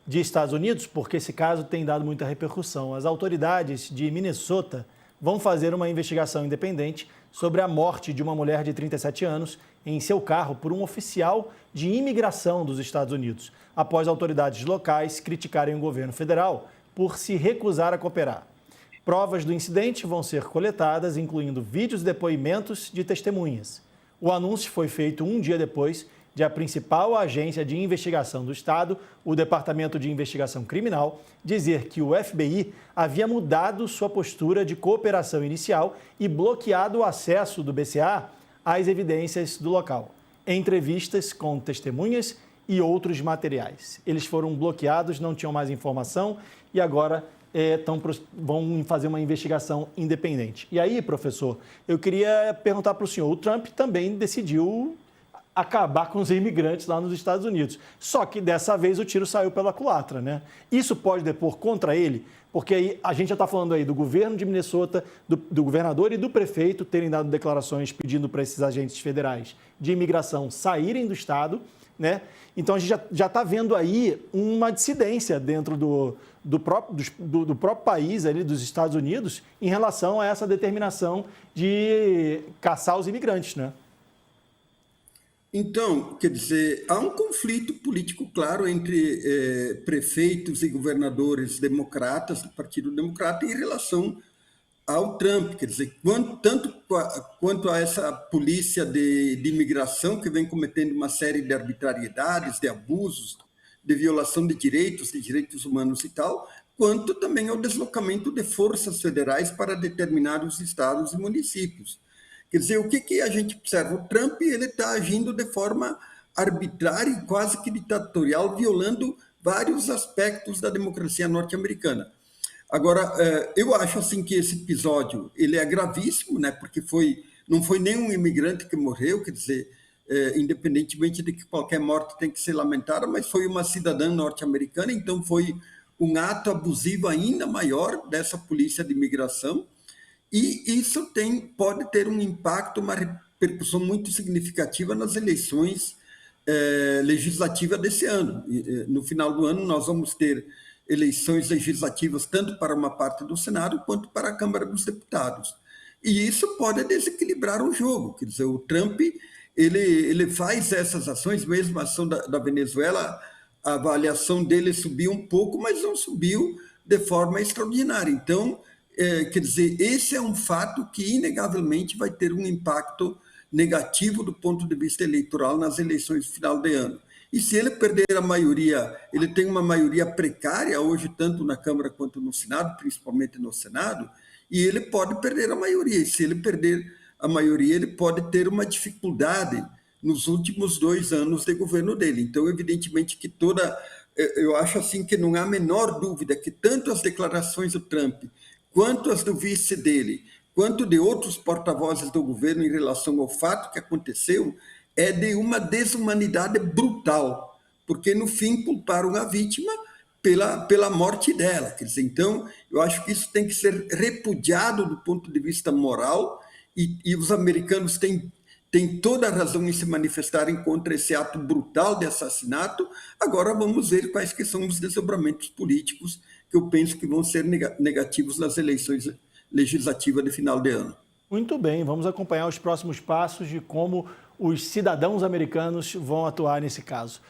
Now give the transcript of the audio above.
de Estados Unidos, porque esse caso tem dado muita repercussão. As autoridades de Minnesota vão fazer uma investigação independente sobre a morte de uma mulher de 37 anos em seu carro por um oficial de imigração dos Estados Unidos, após autoridades locais criticarem o governo federal por se recusar a cooperar. Provas do incidente vão ser coletadas, incluindo vídeos e depoimentos de testemunhas. O anúncio foi feito um dia depois de a principal agência de investigação do Estado, o Departamento de Investigação Criminal, dizer que o FBI havia mudado sua postura de cooperação inicial e bloqueado o acesso do BCA às evidências do local, entrevistas com testemunhas e outros materiais. Eles foram bloqueados, não tinham mais informação e agora vão fazer uma investigação independente. E aí, professor, eu queria perguntar para o senhor, o Trump também decidiu acabar com os imigrantes lá nos Estados Unidos. Só que dessa vez o tiro saiu pela culatra, né? Isso pode depor contra ele, porque aí a gente já está falando aí do governo de Minnesota, do governador e do prefeito terem dado declarações pedindo para esses agentes federais de imigração saírem do estado, né? Então a gente já está vendo aí uma dissidência dentro do próprio país, ali, dos Estados Unidos, em relação a essa determinação de caçar os imigrantes, né? Então, quer dizer, há um conflito político claro entre prefeitos e governadores democratas, do Partido Democrata, em relação ao Trump. Quer dizer, tanto quanto a essa polícia de imigração que vem cometendo uma série de arbitrariedades, de abusos, de violação de direitos humanos e tal, quanto também ao deslocamento de forças federais para determinados estados e municípios. Quer dizer, o que a gente observa? O Trump está agindo de forma arbitrária e quase que ditatorial, violando vários aspectos da democracia norte-americana. Agora, eu acho assim que esse episódio ele é gravíssimo, né? Porque não foi nenhum imigrante que morreu, quer dizer, independentemente de que qualquer morte tem que ser lamentada, mas foi uma cidadã norte-americana, então foi um ato abusivo ainda maior dessa polícia de imigração. E isso pode ter um impacto, uma repercussão muito significativa nas eleições legislativas desse ano. No final do ano, nós vamos ter eleições legislativas tanto para uma parte do Senado quanto para a Câmara dos Deputados. E isso pode desequilibrar o jogo. Quer dizer, o Trump ele faz essas ações, mesmo a ação da Venezuela, a avaliação dele subiu um pouco, mas não subiu de forma extraordinária. Então, quer dizer, esse é um fato que, inegavelmente, vai ter um impacto negativo do ponto de vista eleitoral nas eleições de final de ano. E se ele perder a maioria, ele tem uma maioria precária hoje, tanto na Câmara quanto no Senado, principalmente no Senado, e ele pode perder a maioria. E se ele perder a maioria, ele pode ter uma dificuldade nos últimos 2 anos de governo dele. Então, evidentemente que eu acho assim que não há a menor dúvida que tanto as declarações do Trump quanto as do vice dele, quanto de outros porta-vozes do governo em relação ao fato que aconteceu, é de uma desumanidade brutal, porque no fim culparam a vítima pela morte dela. Quer dizer, então, eu acho que isso tem que ser repudiado do ponto de vista moral, e os americanos têm toda a razão em se manifestarem contra esse ato brutal de assassinato. Agora vamos ver quais que são os desdobramentos políticos que eu penso que vão ser negativos nas eleições legislativas de final de ano. Muito bem, vamos acompanhar os próximos passos de como os cidadãos americanos vão atuar nesse caso.